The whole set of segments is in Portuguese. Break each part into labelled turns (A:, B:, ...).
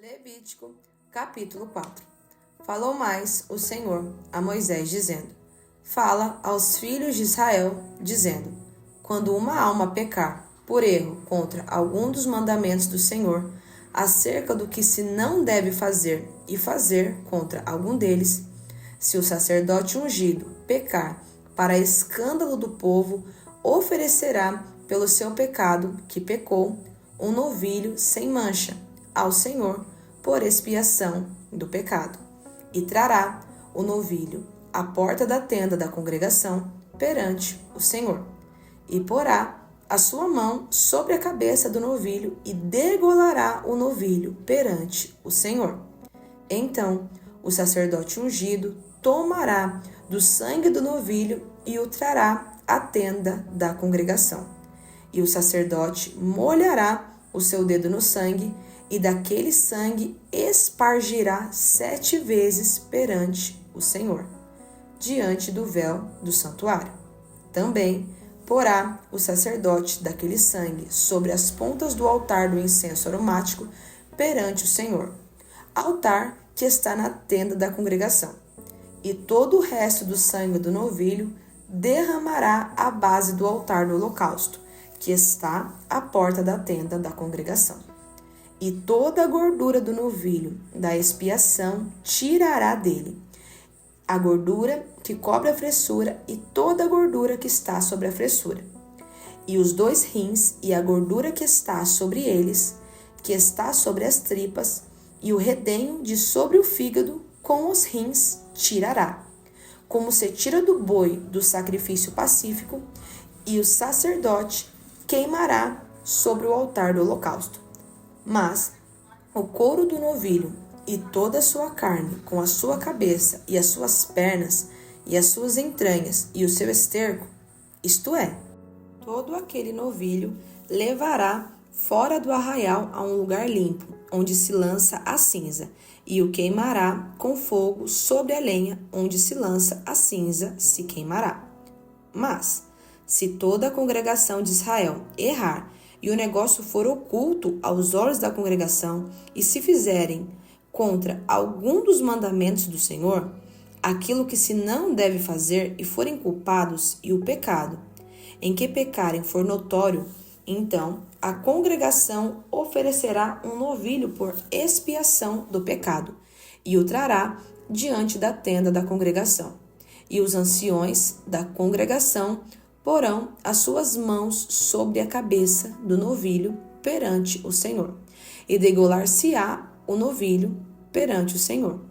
A: Levítico, capítulo 4. Falou mais o Senhor a Moisés, dizendo: Fala aos filhos de Israel, dizendo: Quando uma alma pecar, por erro, contra algum dos mandamentos do Senhor, acerca do que se não deve fazer, e fazer contra algum deles, se o sacerdote ungido pecar para escândalo do povo, oferecerá pelo seu pecado que pecou um novilho sem mancha ao Senhor por expiação do pecado, e trará o novilho à porta da tenda da congregação perante o Senhor, e porá a sua mão sobre a cabeça do novilho e degolará o novilho perante o Senhor. Então o sacerdote ungido tomará do sangue do novilho e o trará à tenda da congregação. E o sacerdote molhará o seu dedo no sangue, e daquele sangue espargirá 7 vezes perante o Senhor, diante do véu do santuário. Também porá o sacerdote daquele sangue sobre as pontas do altar do incenso aromático perante o Senhor, altar que está na tenda da congregação. E todo o resto do sangue do novilho derramará à base do altar do holocausto, que está à porta da tenda da congregação. E toda a gordura do novilho da expiação tirará dele, a gordura que cobre a fressura e toda a gordura que está sobre a fressura, e os 2 rins e a gordura que está sobre eles, que está sobre as tripas, e o redenho de sobre o fígado com os rins tirará, como se tira do boi do sacrifício pacífico, e o sacerdote queimará sobre o altar do holocausto. Mas o couro do novilho e toda a sua carne, com a sua cabeça e as suas pernas e as suas entranhas e o seu esterco, isto é, todo aquele novilho, levará fora do arraial a um lugar limpo, onde se lança a cinza, e o queimará com fogo sobre a lenha, onde se lança a cinza se queimará. Mas, se toda a congregação de Israel errar, e o negócio for oculto aos olhos da congregação, e se fizerem contra algum dos mandamentos do Senhor, aquilo que se não deve fazer, e forem culpados, e o pecado em que pecarem for notório, então a congregação oferecerá um novilho por expiação do pecado, e o trará diante da tenda da congregação. E os anciões da congregação porão as suas mãos sobre a cabeça do novilho perante o Senhor, e degolar-se-á o novilho perante o Senhor.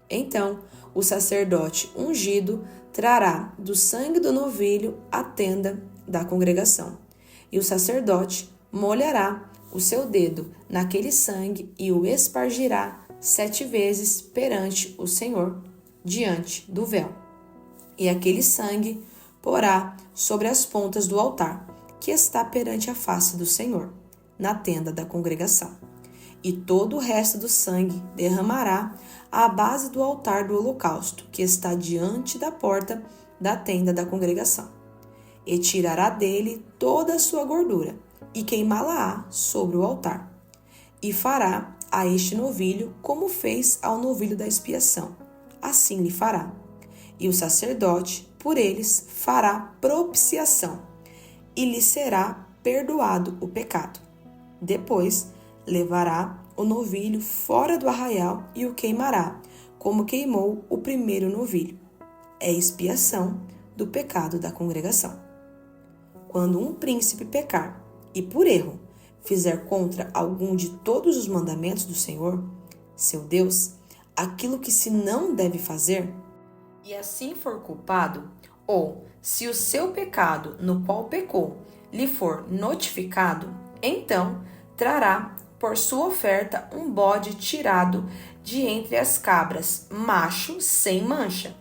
A: Então o sacerdote ungido trará do sangue do novilho a tenda da congregação, e o sacerdote molhará o seu dedo naquele sangue e o espargirá 7 vezes perante o Senhor, diante do véu. E aquele sangue porá sobre as pontas do altar, que está perante a face do Senhor, na tenda da congregação. E todo o resto do sangue derramará à base do altar do holocausto, que está diante da porta da tenda da congregação. E tirará dele toda a sua gordura, e queimá-la-á sobre o altar. E fará a este novilho como fez ao novilho da expiação, assim lhe fará. E o sacerdote, por eles, fará propiciação, e lhe será perdoado o pecado. Depois, levará o novilho fora do arraial e o queimará, como queimou o primeiro novilho. É expiação do pecado da congregação. Quando um príncipe pecar, e por erro fizer contra algum de todos os mandamentos do Senhor, seu Deus, aquilo que se não deve fazer, e assim for culpado, ou se o seu pecado no qual pecou lhe for notificado, então trará por sua oferta um bode tirado de entre as cabras, macho sem mancha,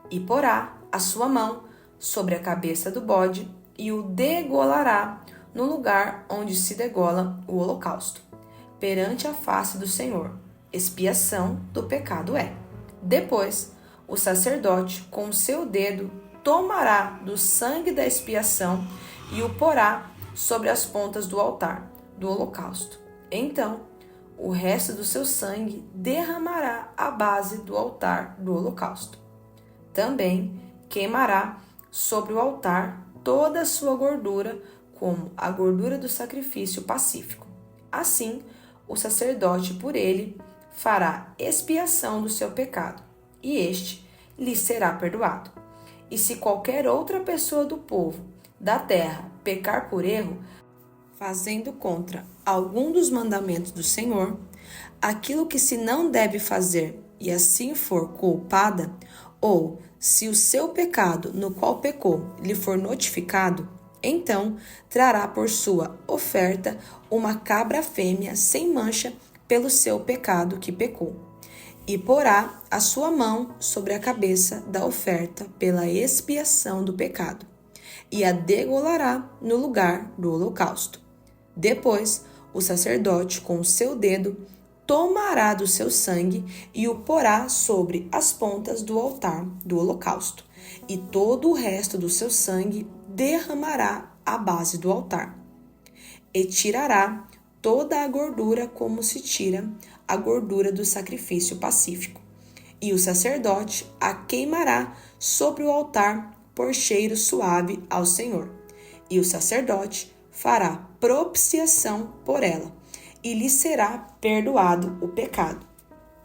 A: e porá a sua mão sobre a cabeça do bode e o degolará no lugar onde se degola o holocausto, perante a face do Senhor. Expiação do pecado é. Depois, o sacerdote, com o seu dedo, tomará do sangue da expiação e o porá sobre as pontas do altar do holocausto. Então o resto do seu sangue derramará à base do altar do holocausto. Também queimará sobre o altar toda a sua gordura, como a gordura do sacrifício pacífico. Assim, o sacerdote por ele fará expiação do seu pecado, e este lhe será perdoado. E se qualquer outra pessoa do povo da terra pecar por erro, fazendo contra algum dos mandamentos do Senhor, aquilo que se não deve fazer, e assim for culpada, ou se o seu pecado no qual pecou lhe for notificado, então trará por sua oferta uma cabra fêmea sem mancha pelo seu pecado que pecou, e porá a sua mão sobre a cabeça da oferta pela expiação do pecado, e a degolará no lugar do holocausto. Depois, o sacerdote, com o seu dedo, tomará do seu sangue e o porá sobre as pontas do altar do holocausto, e todo o resto do seu sangue derramará à base do altar. E tirará toda a gordura como se tira a gordura do sacrifício pacífico. E o sacerdote a queimará sobre o altar por cheiro suave ao Senhor. E o sacerdote fará propiciação por ela, e lhe será perdoado o pecado.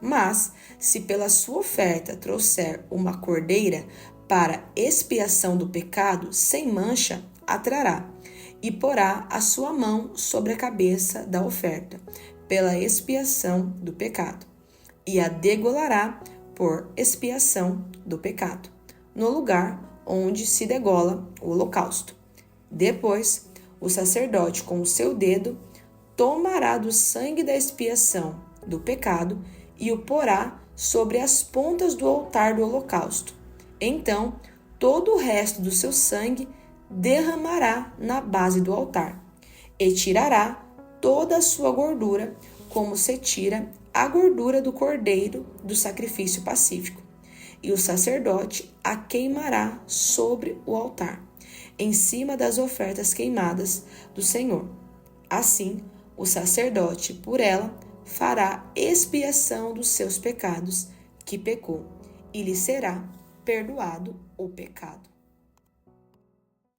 A: Mas, se pela sua oferta trouxer uma cordeira para expiação do pecado, sem mancha, a trará, e porá a sua mão sobre a cabeça da oferta, pela expiação do pecado, e a degolará por expiação do pecado, no lugar onde se degola o holocausto. Depois, o sacerdote, com o seu dedo, tomará do sangue da expiação do pecado e o porá sobre as pontas do altar do holocausto. Então, todo o resto do seu sangue derramará na base do altar, e tirará toda a sua gordura, como se tira a gordura do cordeiro do sacrifício pacífico. E o sacerdote a queimará sobre o altar, em cima das ofertas queimadas do Senhor. Assim, o sacerdote, por ela, fará expiação dos seus pecados que pecou, e lhe será perdoado o pecado.